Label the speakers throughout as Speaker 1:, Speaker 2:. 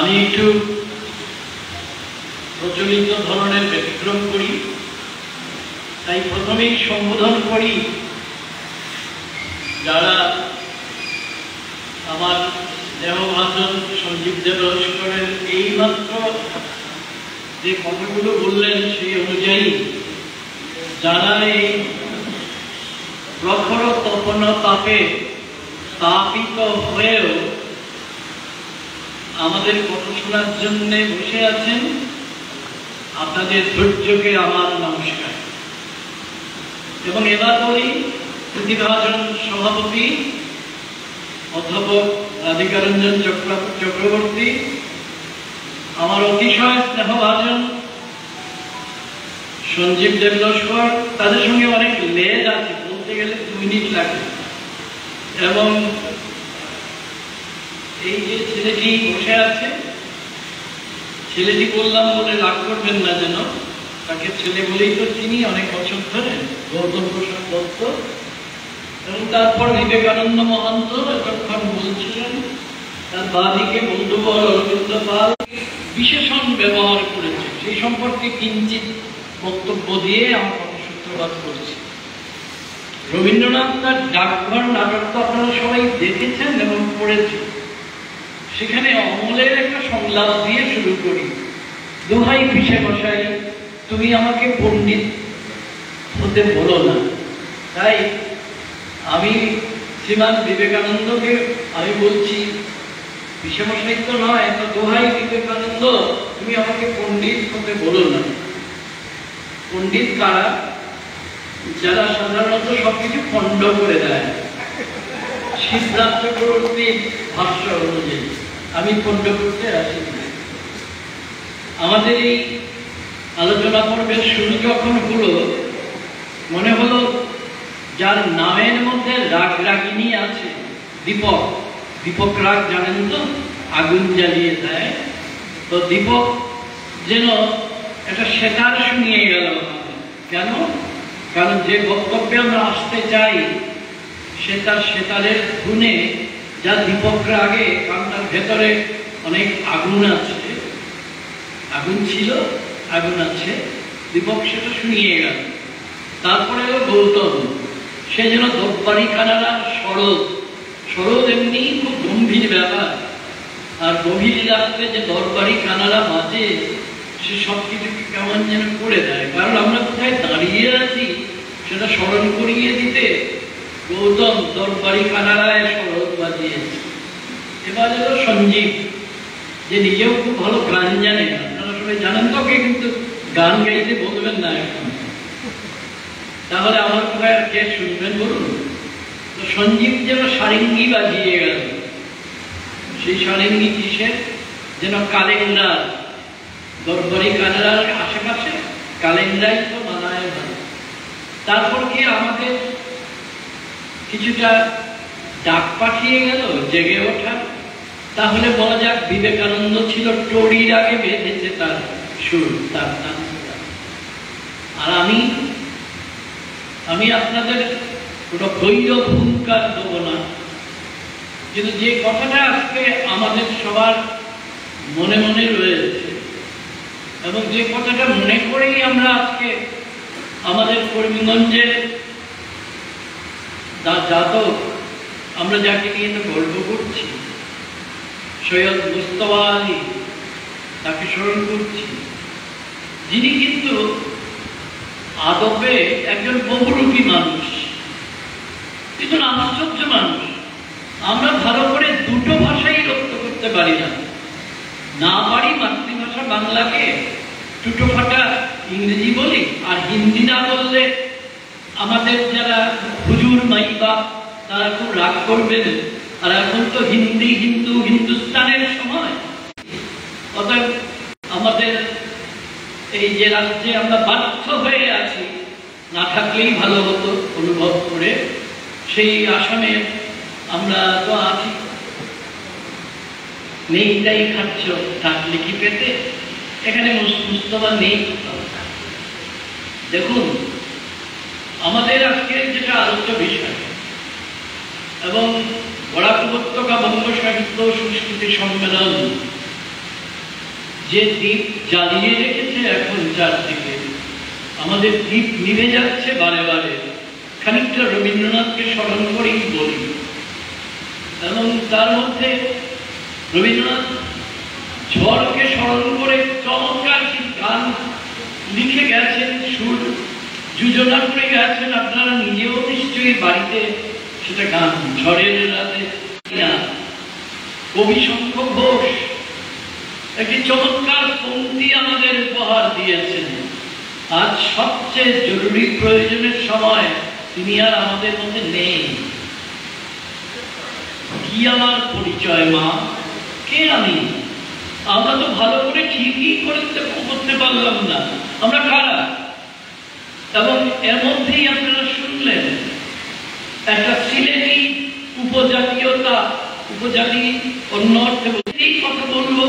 Speaker 1: আমি একটু প্রচলিত ধরনের ব্যতিক্রম করি, তাই প্রথমেই সম্বোধন করি যারা আমার স্নেহভাজন সঞ্জীব দেব লস্করের এইমাত্র যে কথাগুলো বললেন সেই অনুযায়ী যারা এই প্রখর তপন তাপে তাপিত হয়েও আমাদের কথা শোনার জন্য বসে আছেন, আপনাদের ধৈর্যকে আমার নমস্কার। এবং এবার বলি প্রতিভাজন সভাপতি অধ্যাপক রাধিকারঞ্জন চক্রবর্তী, আমার অতিশয় স্নেহভাজন সঞ্জীব দেব লস্কর, তাদের সঙ্গে অনেক লেজ আছে, বলতে গেলে 2 মিনিট লাগে। এবং এই যে ছেলেটি বসে আছে, ছেলেটি বললাম বলে রাগ করবেন না যেন, তাকে ছেলে বলেই তো চিনি অনেক বছর ধরে, গৌতম প্রসাদ দত্ত। এবং তারপর বিবেকানন্দ মহন্ত এতক্ষণ বলছিলেন, তার বাদিকে বন্ধুবর অরবিন্দ পাল বিশেষণ ব্যবহার করেছে, সেই সম্পর্কে কিঞ্চিত বক্তব্য দিয়ে আমার কথা সূত্রপাত করছি। রবীন্দ্রনাথ তার ডাকঘর নাটকটা আপনারা সবাই দেখেছেন এবং পড়েছেন। সেখানে অমলের একটা সংলাপ দিয়ে শুরু করি, দোহাই পিসে মশাই তুমি আমাকে পণ্ডিত হতে বলো না। তাই আমি শ্রীমান বিবেকানন্দকে আমি বলছি, পিসে মশাই তো নয়, তো দোহাই বিবেকানন্দ তুমি আমাকে পণ্ডিত হতে বলো না। পণ্ডিত কারা? যারা সাধারণত সবকিছু খণ্ড করে দেয়। সিদ্ধার্থ চক্রবর্তীর ভাষ্য অনুযায়ী আমি খণ্ড করতে আসি। আমাদের এই আলোচনা পর্বের শুরু যখন হলো, মনে হলো যার নামের মধ্যে রাগ রাগিনী আছে, দীপক, দীপক রাগ জানেন তো, আগুন জ্বালিয়ে দেয়, তো দীপক যেন একটা সেতার শুনিয়ে গেল। কেন? কারণ যে বক্তব্যে আমরা আসতে চাই সেতারের ধুনে যা দীপক রাগে, কারণ তার ভেতরে অনেক আগুন আছে, আগুন ছিল, আগুন আছে, দীপক সেটা শুনিয়ে গেল। তারপরে এলো গৌতম, সে যেন দরবারি খানারা শরৎ, শরৎ এমনি খুব গম্ভীর ব্যাপার, আর গভীর রাত্রে যে দরবারি খানারা বাজে সে সব কিছুকে কেমন যেন করে দেয়। কারণ আমরা কোথায় দাঁড়িয়ে আছি সেটা স্মরণ করিয়ে দিতে গৌতম দরবারি খানারায় শরৎ বাজিয়েছে। এবার এলো সঞ্জীব, যে নিজেও খুব ভালো গান জানে। আপনারা সবাই জানেন তো, কে কিন্তু গান গাইতে বলবেন না এখন, তাহলে আমার কোথায় কে শুনবেন বলুন। তো সঞ্জীব যেন সারেঙ্গি বাজিয়ে গেল। সেই সারেঙ্গি কিসের? যেন কালেন্ডার, দরবারি কানাডার আশেপাশে কালেন্ডার তো বানায় ভালো। তারপর কি আমাদের কিছুটা ডাক পাঠিয়ে গেল জেগে ওঠার। তাহলে বলা যাক বিবেকানন্দ ছিল টড়ির আগে বেঁধেছে তার সুর, তার তান। আর আমি আপনাদের কোনো গৈরব হুঙ্কার দেবো না, কিন্তু যে কথাটা আজকে আমাদের সবার মনে মনে রয়েছে এবং যে কথাটা মনে করেই আমরা আজকে আমাদের করিমগঞ্জের জাতক, আমরা যাকে নিয়ে তো গর্ব করছি, সৈয়দ মুস্তফা আলী, তাকে স্মরণ করছি, যিনি কিন্তু আদপে একজন বহুরূপী মানুষ, কিন্তু আশ্চর্য মানুষ। আমরা ভালো করে দুটো ভাষাই রপ্ত করতে পারি না, না পারি মাতৃভাষা বাংলাকে, টুটো ফাটা ইংরেজি বলি, আর হিন্দি না বললে আমাদের যারা হুজুর মাইবা তারা খুব রাগ করবেন। আর এখন তো হিন্দি, হিন্দু, হিন্দুস্তানের সময়, অতএব আমাদের এই যে রাজ্যে আমরা বাধ্য হয়ে আছি, না থাকলেই ভালো হতো অনুভব করে, সেই আসামে আমরা তো আছি। নেইটাই খাচ্ছ, থাকলে কি পেতে? এখানে মুস্তফা নেই। দেখুন, আমাদের আজকে যেটা আলোচ্য বিষয় এবং বরাক উপত্যকা বঙ্গ সাহিত্য সংস্কৃতি সম্মেলন, যে দ্বীপ জ্বালিয়ে রেখেছে এখন চারদিকে, আমাদের দ্বীপ নিভে যাচ্ছে বারে বারে, খানিকটা রবীন্দ্রনাথকে স্মরণ করেই বলি। এবং তার মধ্যে রবীন্দ্রনাথ ঝড়কে স্মরণ করে চমৎকার গান লিখে গেছেন, সুর যোজনা করে গেছেন। আপনারা নিজেও নিশ্চয়ই বাড়িতে সেটা গান, ঝড়ের রাতে। কবি শঙ্খ ঘোষ একটি চমৎকার পংক্তি আমাদের উপহার দিয়েছেন। আজ সবচেয়ে জরুরি প্রয়োজনের সময় তিনি আর আমাদের মধ্যে নেই। কি আমার পরিচয় মা, কে আমি? আমরা তো ভালো করে ঠিকই করতে পারলাম না, আমরা কারা? এবং এর মধ্যেই আপনারা শুনলেন একটা সিলেটি উপজাতীয়তা, উপজাতি অন্য অর্থে এই কথা বলবো।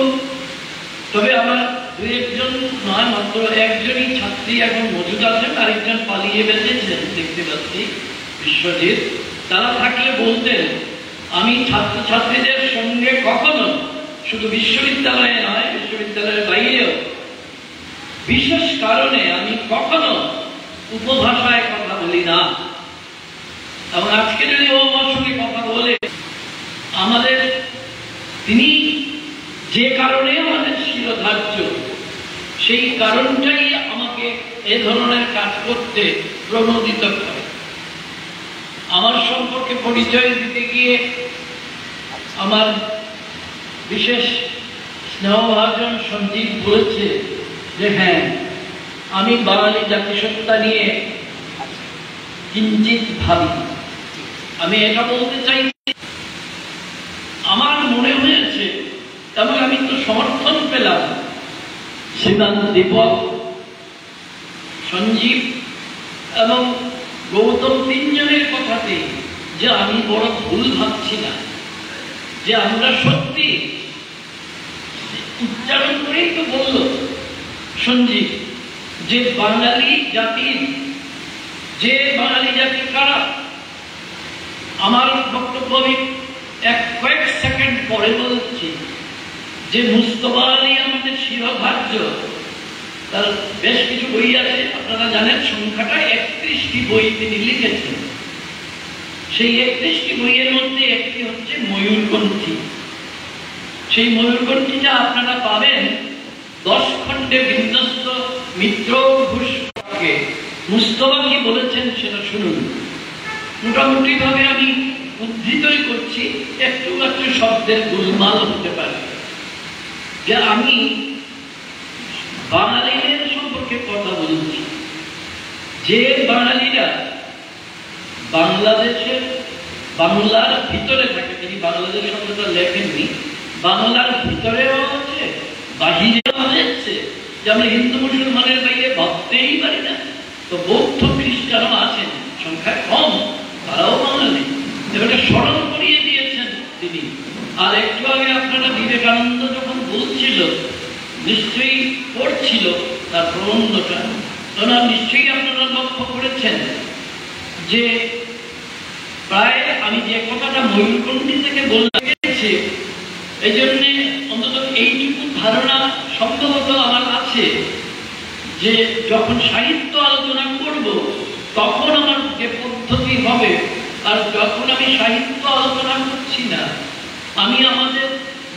Speaker 1: তবে আমার দু একজন নয়, মাত্র একজনই ছাত্রী এখন মজুদ আছেন, আরেকজন পালিয়ে বেঁচেছেন দেখতে পাচ্ছি, বিশ্বজিৎ। তারা থাকলে বলতেন, আমি ছাত্রছাত্রীদের সঙ্গে কখনো, শুধু বিশ্ববিদ্যালয়ে নয়, বিশ্ববিদ্যালয়ের বাইরেও বিশেষ কারণে আমি কখনো উপভাষায় কথা বলি না। এবং আজকে যদি ও আমার সঙ্গে কথা বলে, আমাদের তিনি যে কারণে আমাদের শিরোধার্য, সেই কারণটাই আমাকে এ ধরনের কাজ করতে প্রণোদিত করে। আমার সম্পর্কে পরিচয় দিতে গিয়ে আমার বিশেষ স্নেহভাজন সঞ্জীব বলেছে যে হ্যাঁ, আমি বাঙালি জাতিসত্তা নিয়ে কিঞ্চিত ভাবি। আমি এটা বলতে চাই, আমার মনে হয়েছে, এবং আমি তো সমর্থন পেলাম শ্রীমান দীপক, সঞ্জীব এবং গৌতম তিনজনের কথাতে, যে আমি বড় ভুল ভাবছি না, যে আমরা সত্যি উচ্চারণ করেই তো বলল সঞ্জীব যে বাঙালি জাতির, যে বাঙালি জাতি কারা। আমার বক্তব্য আমি কয়েক সেকেন্ড পরে বলছি যে মুস্তফা আলী আমাদের শিরোধার্য। তার বেশ কিছু বই আছে, আপনারা জানেন সংখ্যাটা 31টি বই তিনি লিখেছেন। সেই 31টি বইয়ের মধ্যে একটি হচ্ছে ময়ূরকণ্ঠী। সেই ময়ূরকণ্ঠীটা আপনারা পাবেন 10 খণ্ডে বিন্যস্ত মিত্র ঘোষকে। মুস্তফা কি বলেছেন সেটা শুনুন। মোটামুটি ভাবে আমি উদ্ধৃতই করছি, একটু একটু শব্দের গোলমাল হতে পারে। যে আমি বাঙালিদের সম্পর্কে কথা বলছি, যে বাঙালিরা বাংলাদেশের, বাংলার ভিতরে থাকে। তিনি বাংলাদেশ শব্দটা লেখেননি, বাংলার ভিতরেও আছে, বাহিরেও আছে। যে আমরা হিন্দু মুসলমানের বাইরে ভাবতেই পারি না। তো বৌদ্ধ খ্রিস্টানও আছেন, সংখ্যায় কম, তারাও বাঙালি। এবারে স্মরণ করিয়ে দিয়েছেন তিনি। আর একটু আগে আপনারা বিবেকানন্দ যখন বলছিল, নিশ্চয়ই পড়ছিল তার প্রবন্ধটা, তখন নিশ্চয়ই আপনারা লক্ষ্য করেছেন যে প্রায় আমি যে কথাটা ময়ূরকণ্ঠী থেকে বলতে গেছি, এই জন্যে অন্তত এইটুকু ধারণা সম্ভবত আমার আছে যে যখন সাহিত্য আলোচনা করব তখন আমার যে পদ্ধতি হবে, আর যখন আমি সাহিত্য আলোচনা করছি না, আমি আমাদের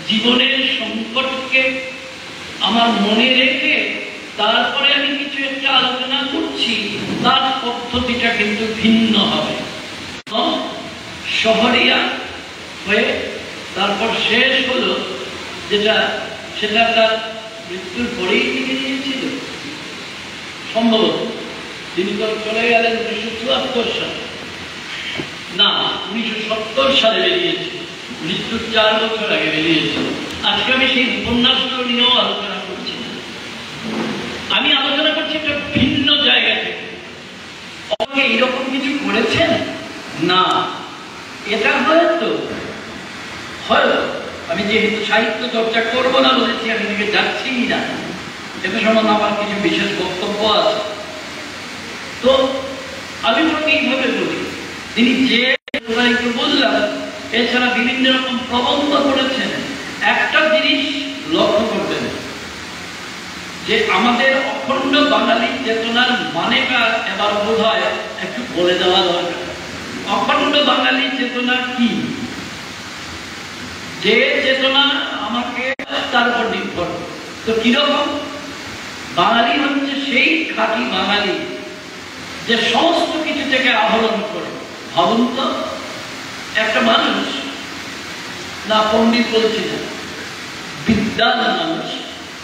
Speaker 1: জীবনের সংকটকে আমার মনে রেখে তারপরে আমি কিছু একটা আলোচনা করছি, তার পদ্ধতিটা কিন্তু ভিন্ন হবে। শহরিয়া হয়ে তারপর শেষ হলো যেটা, সেটা তার মৃত্যুর পরেই লিখে দিয়েছিল সম্ভবত। তিনি তো চলে গেলেন 1974 সালে, না 1970 সালে বেরিয়েছে, মৃত্যুর 4 বছর আগে বেরিয়েছে। আজকে আমি সেই উপন্যাসগুলো নিয়েও আলোচনা করছি না, আমি আলোচনা করছি একটা ভিন্ন জায়গা থেকে। এইরকম কিছু করেছেন না, এটা হয়তো আমি যেহেতু সাহিত্য চর্চা করবো না বলেছি, আমি এদিকে যাচ্ছি না, এটা সম্বন্ধে আমার কিছু বিশেষ বক্তব্য আছে। তো আমি এইভাবে বলি, তিনি যে বললাম, এছাড়া বিভিন্ন রকম প্রবন্ধ করেছেন। একটা জিনিস লক্ষ্য করবেন, যে আমাদের অখণ্ড বাঙালি চেতনার মানেটা এবার বোধ হয় একটু বলে দেওয়া দরকার। অখণ্ড বাঙালি চেতনা কি? যে চেতনা আমাকে তার উপর নির্ভর। তো কিরকম? বাঙালি হচ্ছে সেই খাঁটি বাঙালি যে সমস্ত কিছু থেকে আহরণ করে। ভাবুন তো, একটা মানুষ, না পণ্ডিত বলছি না, বিদ্যান মানুষ,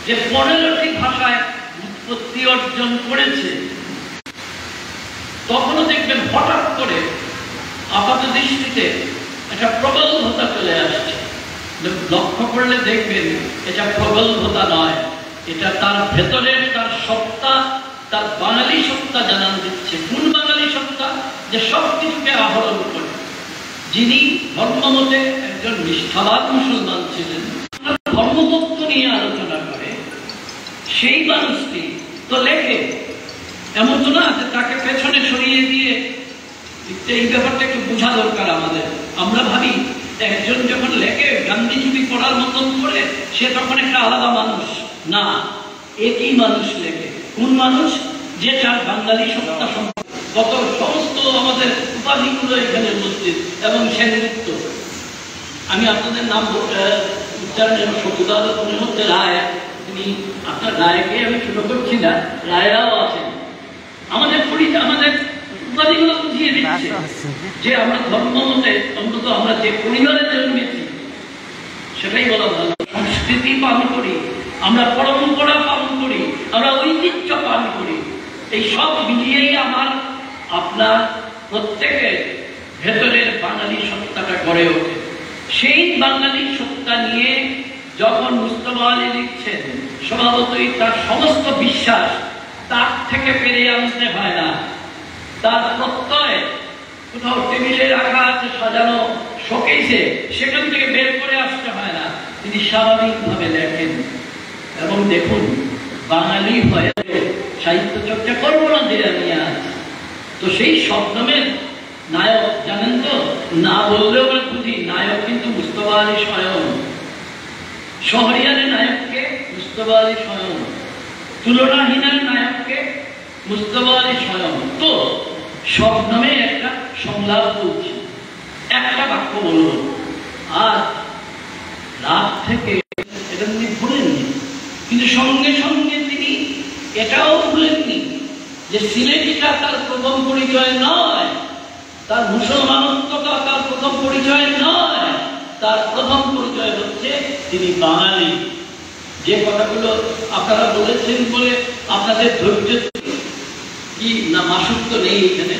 Speaker 1: যে 15টি ভাষায় উৎপত্তি অর্জন করেছে, তখনও দেখবেন হঠাৎ করে আপাত দৃষ্টিতে একটা প্রগল্ভতা চলে আসছে। লক্ষ্য করলে দেখবেন এটা প্রগল্ভতা নয়, এটা তার ভেতরের তার সত্তা, তার বাঙালি সত্তা জানান দিচ্ছে। কোন বাঙালি সত্তা? যে সব কিছুকে আহরণ করে। যিনি ধর্মমতে একজন নিষ্ঠাবান মুসলমান ছিলেন, ধর্মতত্ত্ব নিয়ে আলোচনা করে, সেই মানুষটি তো লেখে। এমন তো না যে তাকে পেছনে সরিয়ে দিয়ে, এই ব্যাপারটা একটু বোঝা দরকার আমাদের। আমরা ভাবি একজন যখন লেখে গান্ধীজীবী পড়ার মতন করে, সে তখন একটা আলাদা মানুষ। না, একই মানুষ লেখে। কোন মানুষ? যে তার বাঙালি সত্তা সম্পর্কে কত সমস্ত আমাদের উপাধিগুলো এখানে উপস্থিত এবং সেনগুপ্ত। আমি আপনাদের নাম উচ্চারণের সবুদার মনে হচ্ছে রায়, তিনি আপনার রায়কে আমি ছোট করছি না, রায়রাও আছেন। আমাদের আমাদের উপাধিগুলো বুঝিয়ে দিচ্ছে যে আমরা ধর্ম মতে অন্তত আমরা যে পরিবারে জন্মেছি সেটাই বলা ভালো। সংস্কৃতি পালন করি, আমরা পরম্পরা পালন করি, আমরা ঐতিহ্য পালন করি। এই সব মিলিয়েই আমার আপনার প্রত্যেকের ভেতরের বাঙালি সত্তাটা গড়ে ওঠে। সেই বাঙালি সত্তা নিয়ে যখন মুস্তফা আলী লিখছেন, স্বভাবতই তার সমস্ত বিশ্বাস তার থেকে পেরে আনতে হয় না। তার প্রত্যয় কোথাও টেবিলে রাখা আছে সাজানো শোকেসে, সেখান থেকে বের করে আসতে হয় না। তিনি স্বাভাবিকভাবে লেখেন। এবং দেখুন, বাঙালি হয়ে সাহিত্য চর্চা করবো না যে আমি আজ, তো সেই শব্দমের নায়ক জানেন তো, না বললেও আমরা বুঝি নায়ক কিন্তু মুস্তফা আলী স্বয়ং। শহরিয়ারের নায়ককে মুস্তফা আলী স্বয়ং, তুলনাহীনের নায়ককে মুস্তফা আলী স্বয়ং। তো শব্দমে একটা সংলাপ বলছি, একটা বাক্য বলব। আর রাত থেকে এটা তিনি ভুলেননি, কিন্তু সঙ্গে সঙ্গে তিনি এটাও ভুলেননি যে সিলেটিটা তার প্রথম পরিচয় নয়, তার মুসলমানত্বটা তার প্রথম পরিচয় নয়, তার প্রথম পরিচয় হচ্ছে তিনি বাঙালি। যে কথাগুলো আপনারা বলেছেন বলে আপনাদের ধৈর্য কি না, মাসুক তো নেই এখানে,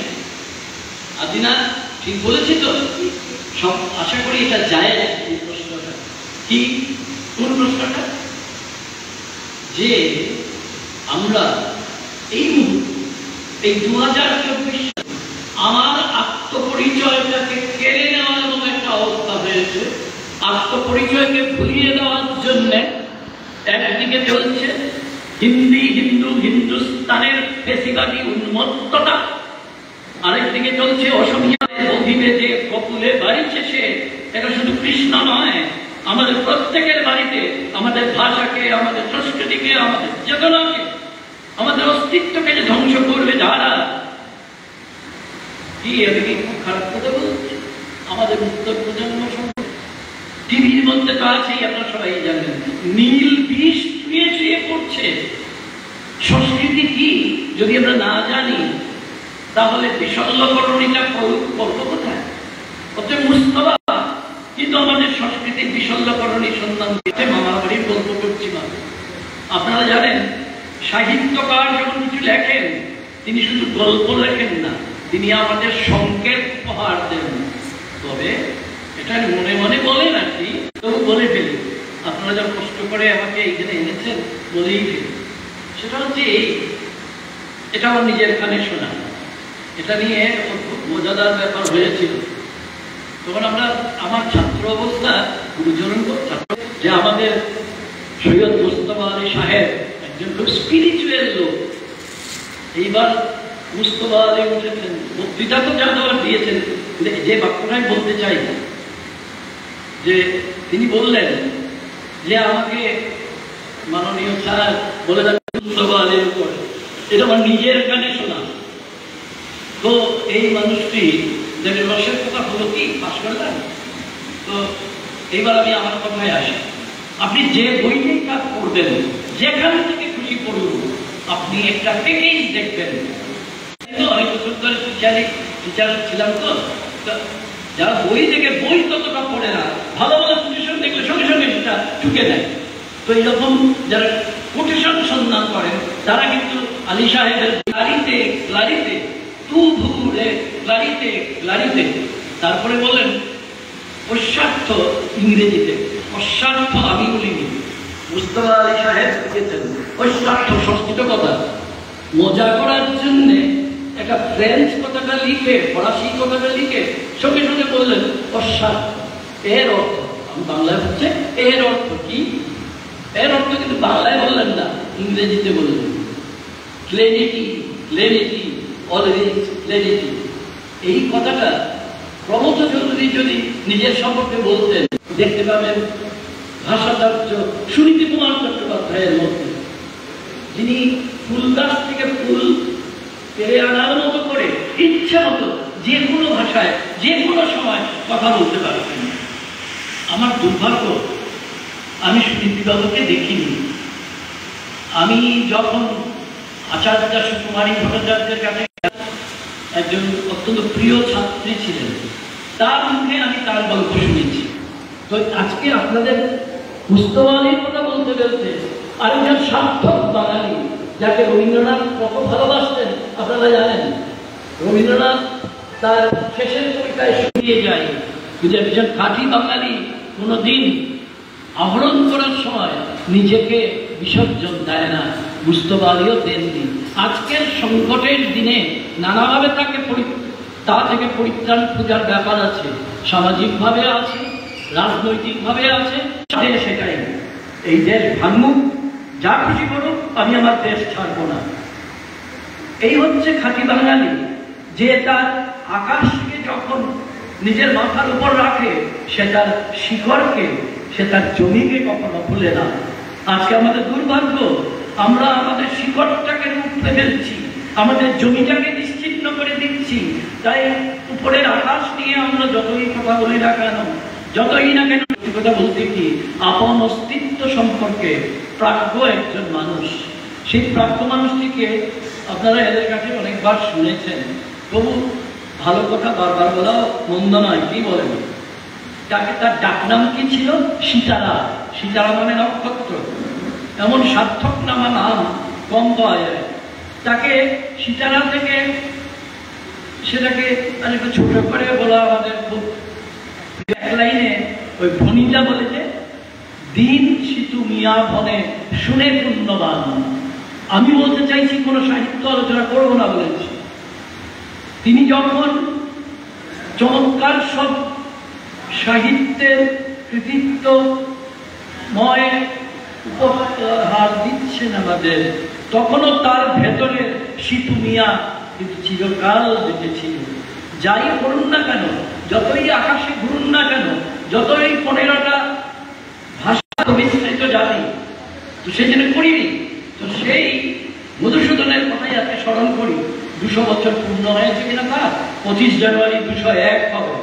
Speaker 1: আদিনা ঠিক বলেছি তো? সব আশা করি এটা যায়। এই প্রশ্নটা কি? কোন প্রশ্নটা? যে আমরা এই মুহূর্তে, এই 2024 আমার আত্মপরিচয়টাকে কেড়ে নেওয়ার মতো একটা অবস্থা হয়েছে। আত্মপরিচয়কে ভুলিয়ে দেওয়ার জন্য একদিকে চলছে হিন্দুস্তানের ফেসিবাদী উন্মত্ততা, আরেকদিকে চলছে অসমীয়া অভিবেদে কপুলে বাড়িছে সে। এটা শুধু কৃষ্ণ নয়, আমাদের প্রত্যেকের বাড়িতে আমাদের ভাষাকে, আমাদের সংস্কৃতিকে, আমাদের চেতনাকে, আমাদের অস্তিত্বকে যে ধ্বংস করবে যারা, কি এদিকে খুব খারাপ কথা বলছে আমাদের উত্তর প্রজন্ম। টিভির মধ্যে তো আছেই, আপনারা সবাই জানেন, নীল বিষ ছুঁয়ে ছুঁয়ে পড়ছে। সংস্কৃতি কি যদি আমরা না জানি, তাহলে বিশল্যকরণীটা করব কোথায়? অতএব মুস্তফা কিন্তু আমাদের সংস্কৃতির বিশল্যকরণী সন্ধান দিতে মামার বাড়ির গল্প করছি। আপনারা জানেন, সাহিত্যকার যখন কিছু লেখেন, তিনি শুধু গল্প লেখেন না, তিনি আমাদের সংকেত উপহার দেন। তবে এটা মনে মনে বলেন আর কি, তবু বলে ফেলি। আপনারা যা কষ্ট করে আমাকে এইখানে এনেছেন, বলেই ফেলি। সেটা হচ্ছে এটা আমার নিজের কানে শোনা। এটা নিয়ে খুব মজাদার ব্যাপার হয়েছিল। তখন আমরা আমার ছাত্র অবস্থা গুরুজন যে আমাদের সৈয়দ মুস্তফা আলী সাহেব একজন খুব স্পিরিচুয়াল লোক। এইবার মুস্তফা আলী উঠেছেন, বক্তৃতা তো যা দেওয়ার দিয়েছেন, যে বাক্যটাই বলতে চাই না, যে তিনি বললেন যে আমাকে মাননীয় স্যার বলে আমার নিজের কানে শোনা। তো এই মানুষটি রসের কথা হলো কি পাশ করলেন। তো এইবার আমি আমার কথায় আসি, আপনি যে বইটাই কাজ করবেন, যেখান থেকে খুশি করুন, আপনি একটা প্যাকেজ দেখবেন। অনেক বছর ধরে টিচার ছিলাম, তো যারা বই দেখে বই ততটা পড়ে না, ভালো ভালো কোটেশন দেখলে সঙ্গে সঙ্গে সেটা চুকে দেয়। তো এইরকম যারা কোটেশন সন্ধান করেন তারা কিন্তু আলী সাহেবের ক্লারিতে ক্লারিতে তু ভুলে ক্লারিতে ক্লারিতে, তারপরে বলেন অস্বার্থ ইংরেজিতে, অস্বার্থ আমি বলিনি, মুস্তাফা আলী সাহেব লিখেছেন অস্বার্থ সংস্কৃত কথা মজা করার জন্য একটা ফ্রেঞ্চ কথাটা লিখে ফরাসি কথাটা লিখে সঙ্গে সঙ্গে বললেন অস্বার্থ। এর অর্থ আমি বাংলায় হচ্ছে এর অর্থ কি, এর অর্থ কিন্তু বাংলায় বললেন না, ইংরেজিতে বললেন ক্লেরিটি, ক্লেরিটি, অলওয়েজ ক্লেরিটি। এই কথাটা প্রমথ চৌধুরী যদি নিজের সম্পর্কে বলতেন দেখতে পাবেন ভাষাচার্য সুনীতি কুমার চট্টোপাধ্যায়ের মধ্যে, যিনি ফুল গাছ থেকে ফুল পেরে আনার মতো করে ইচ্ছা মতো যে কোনো ভাষায় যে কোনো সময় কথা বলতে পারতেন। আমার দুর্ভাগ্য আমি সুনীতিবাবুকে দেখিনি। আমি যখন আচার্য সুকুমারী ভট্টাচার্যের কাছে একজন অত্যন্ত প্রিয় ছাত্রী ছিলেন, তার মুখে আমি তার গল্প শুনেছি। তো আজকে আপনাদের মুস্তাফা আলীর কথা বলতে বলতে আরেকজন সার্থক বাঙালি যাকে রবীন্দ্রনাথ কত ভালোবাসতেন আপনারা জানেন। রবীন্দ্রনাথ তার শেষের কবিতায় শুনিয়ে যায় যে একজন খাঁটি বাঙালি কোনোদিন আহরণ করার সময় নিজেকে বিসর্জন দেয় না, মুস্তাফা আলীও দেননি। আজকের সংকটের দিনে নানাভাবে তা থেকে পরিত্রাণ খোঁজার ব্যাপার আছে, সামাজিকভাবে আছে, রাজনৈতিকভাবে আছে, সেটাই এই দেশ ভাঙুক, যা খুশি করুক, আমি আমার দেশ ছাড়বো না। এই হচ্ছে খাঁটি বাঙালি, যে তার আকাশকে যখন নিজের মাথার উপর রাখে সে তার শিখরকে, সে তার জমিকে কখনো ভুলে না। আজকে আমাদের দুর্ভাগ্য, আমরা আমাদের শিকড়টাকে উপড়ে ফেলছি, আমাদের জমিটাকে নিশ্চিহ্ন করে দিচ্ছি। তাই উপরের আকাশ নিয়ে আমরা যতই কথা বলি না কেন, যতই না কেন, কথা বলতে কি আপন অস্তিত্ব সম্পর্কে প্রাজ্ঞ একজন মানুষ, সেই প্রাজ্ঞ মানুষটিকে আপনারা এদের কাছে অনেকবার শুনেছেন, তবু ভালো কথা বারবার বলা মন্দ নয়। কি বলেন? তাকে তার ডাকনাম কি ছিল? সীতারা। সীতারা মানে নক্ষত্র। এমন সার্থক নামা নাম কম পাওয়া যায়। তাকে সীতারা থেকে সেটাকে একটু ছোট করে বলা আমাদের খুব এক লাইনে ওই ভনিতা বলে যে দিন সিতু মিয়া বনে শুনে পুণ্যবান। আমি বলতে চাইছি কোনো সাহিত্য আলোচনা করবো না বলেছি। তিনি যখন চমৎকার সব সাহিত্যের কৃতিত্বময় উপহার দিচ্ছেন আমাদের, তখনও তার ভেতরে সিতু মিয়া কিন্তু চিরকাল বেঁচেছিল। যাই করুন না কেন, যতই আকাশে ঘুরুন না কেন, যতই 15টা ভাষা মিশ্রিত জাতি, তো সেই জন্য করিনি। তো সেই মধুসূদনের কথাই আজকে স্মরণ করি। 200 বছর পূর্ণ হয়েছে কিনা তা 25 জানুয়ারি 201 হবে।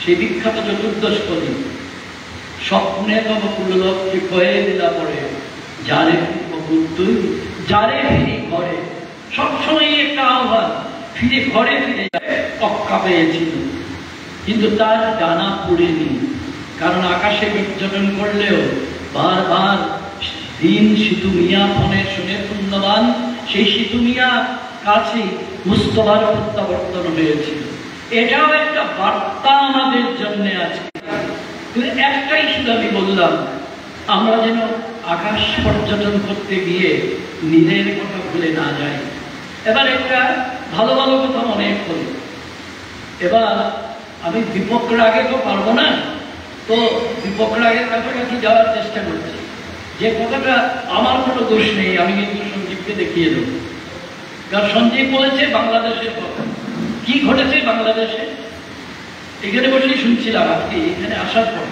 Speaker 1: সেই বিখ্যাত চতুর্দশ কলি স্বপ্নে তব কুললক্ষ্মী কয়ে দিলা পরে যারে তুই যারে ফিরি ঘরে। সবসময় একটা আহ্বান, ফিরে ঘরে ফিরে যায়। অক্কা পেয়েছিল কিন্তু তার ডানা পড়েনি, কারণ আকাশে পর্যটন করলেও বারবার দিন সিতু মিয়া ফোনে শুনে পুণ্যবান, সেই সিতু মিয়া কাছে মুস্তাফার প্রত্যাবর্তন হয়েছিল। এটাও একটা বার্তা আমাদের জন্য আছে। কিন্তু একটাই শুধু আমি বললাম, আমরা যেন আকাশ পর্যটন করতে গিয়ে নিজের কথা ভুলে না যাই। এবার একটা ভালো ভালো কথা মনে করি। এবার আমি দীপক রাগে তো পারবো না, তো দীপক রাগের কাছাকাছি যাওয়ার চেষ্টা করছি। যে কথাটা আমার কোনো দোষ নেই, আমি কিন্তু সঞ্জীবকে দেখিয়ে দেবো। কারণ সঞ্জীব বলেছে বাংলাদেশের কথা, কি ঘটেছে বাংলাদেশে। এখানে বসেই শুনছিলাম আজকে, এখানে আসার পর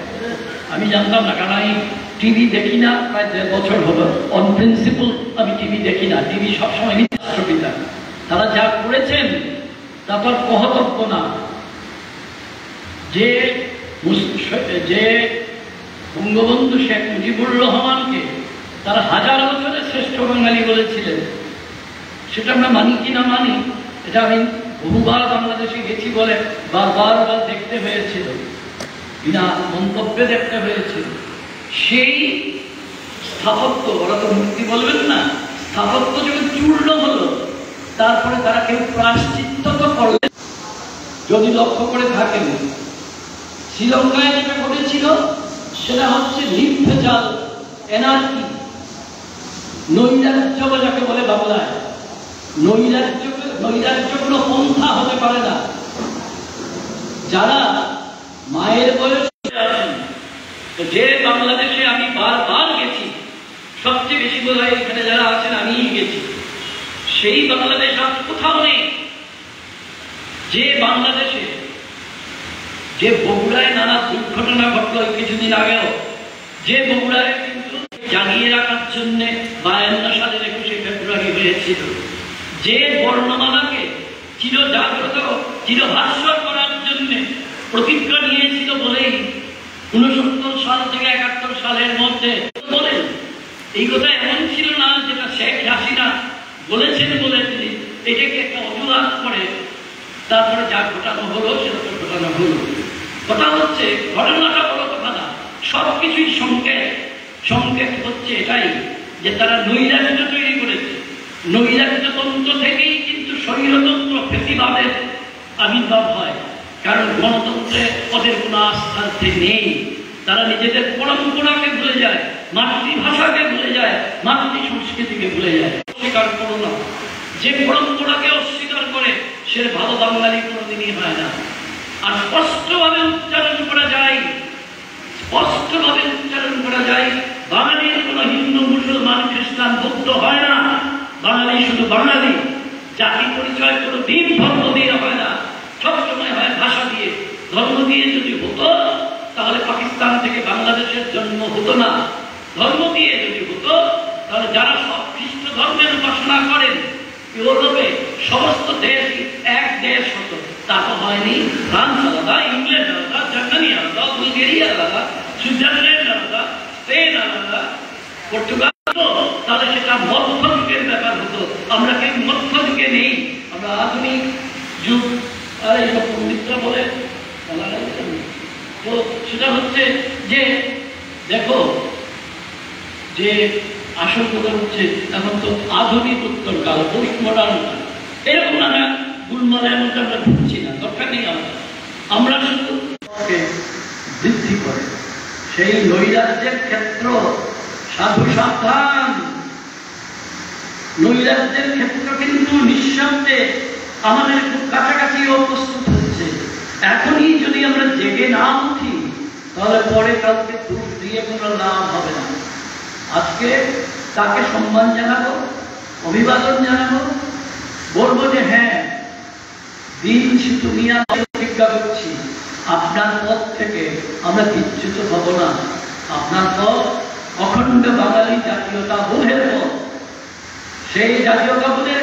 Speaker 1: আমি জানতাম না, কারণ আমি টিভি দেখি না, প্রায় 1.5 বছর হলো। অন প্রিন্সিপল আমি টিভি দেখি না, টিভি সবসময় রাষ্ট্রপিতা তারা যা করেছেন তা তো কহতব্য না। যে বঙ্গবন্ধু শেখ মুজিবুর রহমানকে তারা 1000 বছরের শ্রেষ্ঠ বাঙালি বলেছিলেন, সেটা আমরা মানি কি না মানি, এটা আমি বহুবার বাংলাদেশে গেছি বলে বারবার দেখতে হয়েছিল, বিনা মন্তব্যে দেখতে হয়েছিল। সেই স্থাপত্য, ওরা তো মূর্তি বলবেন না, স্থাপত্য যখন চূর্ণ হলো, তারপরে তারা কেউ প্রায়শ্চিত্ত তো করলেন। যদি লক্ষ্য করে থাকেন, শ্রীলঙ্কায় যেটা ঘটেছিল সেটা হচ্ছে নির্ভেজাল এনার্কি, নৈরাজ্য যাকে বলে বাংলায়। নৈরাজ্য কোনো পন্থা হতে পারে না। যারা মায়ের বয়সে আছেন, যে বাংলাদেশে আমি বারবার গেছি, সবচেয়ে বেশি বোধ হয় এখানে যারা আছেন আমিই গেছি, সেই বাংলাদেশ আর কোথাও নেই। যে বাংলাদেশে, যে বগুড়ায় নানা দুর্ঘটনা ঘটল কিছুদিন আগেও, যে বগুড়ায় কিন্তু জানিয়ে রাখার জন্য 52 সালের 21শে ফেব্রুয়ারি হয়েছিল, যে বর্ণমালাকে চিরজাগ্রত চিরভাস্বর করার জন্য প্রতিজ্ঞা নিয়েছিল বলেই 69 সাল থেকে 71 সালের মধ্যে বলেন। এই কথা এমন ছিল না যেটা শেখ হাসিনা বলেছেন বলে তিনি এটাকে একটা অজুহাত করে তারপরে যা ঘটানো হলো সেটা তো ঘটানো হলো। কথা হচ্ছে ঘটনাটা বড় কথা না, সবকিছুই সংকেত হচ্ছে এটাই যে তারা নৈরাজ্য তৈরি করেছে। নৈরাজ্যতন্ত্র থেকেই কিন্তু স্বৈরতন্ত্র ফেসিবাদের আবির্ভাব হয়, কারণ গণতন্ত্রে ওদের কোনো আস্থার্থে নেই। তারা নিজেদের পরম্পরাকে ভুলে যায়, মাতৃভাষাকে ভুলে যায়, মাতৃ সংস্কৃতিকে ভুলে যায়। অস্বীকার করো না, যে পরম্পরাকে অস্বীকার করে সে ভালো বাঙালি কোনোদিনই হয় না। আর স্পষ্টভাবে উচ্চারণ করা যায়, বাঙালির কোনো হিন্দু, মুসলমান, খ্রিস্টান, বৌদ্ধ হয় না। বাঙালি শুধু বাঙালি। জাতি পরিচয় কোনো দিন ধর্ম দিয়ে হয় না, সবসময় হয় ভাষা দিয়ে। ধর্ম দিয়ে যদি হতো তাহলে পাকিস্তান থেকে বাংলাদেশের জন্ম হতো না। ধর্ম দিয়ে যদি হতো তাহলে যারা সব খ্রিস্ট ধর্মের উপাসনা করেন ইউরোপে সমস্ত দেশ এক দেশ হতো। তা তো হয়নি। ফ্রান্স আলাদা, ইংল্যান্ড আলাদা, জার্মানি আলাদা, বুলগেরিয়া আলাদা, সুইজারল্যান্ড আলাদা, স্পেন আলাদা, পর্তুগাল। তাহলে সেটা মধ্যযুগের ব্যাপার হতো। আমরা কেউ মধ্যযুগে নেই, আমরা আধুনিক যুগ। আর এইসব পণ্ডিতরা বলে তো সেটা হচ্ছে যে দেখো, যে আসল কথা হচ্ছে এখন তো আধুনিক উত্তর কাল, পোস্ট মডার্ন কাল, এরকম নানা গুলমালের মধ্যে আমরা ঢুকছি না, দরকার নেই। আমরা শুধু বৃদ্ধি করে সেই নৈরাজ্যের ক্ষেত্র। সাধু সাবধান, নৈরাজ্যের ক্ষেত্র কিন্তু নিঃশব্দে আমাদের খুব কাছাকাছি প্রস্তুত হচ্ছে। এখনই যদি আমরা জেগে না উঠি তাহলে পরে কালকে দোষ দিয়ে কোনো লাভ হবে না। আজকে তাকে সম্মান জানাবো, অভিবাদন জানাবো, বলবো যে হ্যাঁ, দিন তুমি প্রতিজ্ঞা করছি, আপনার পথ থেকে আমরা বিচ্যুত হব না। আপনার পথ অখণ্ড বাঙালি জাতীয়তা বোধের পথ। সেই জাতীয়তা বোধের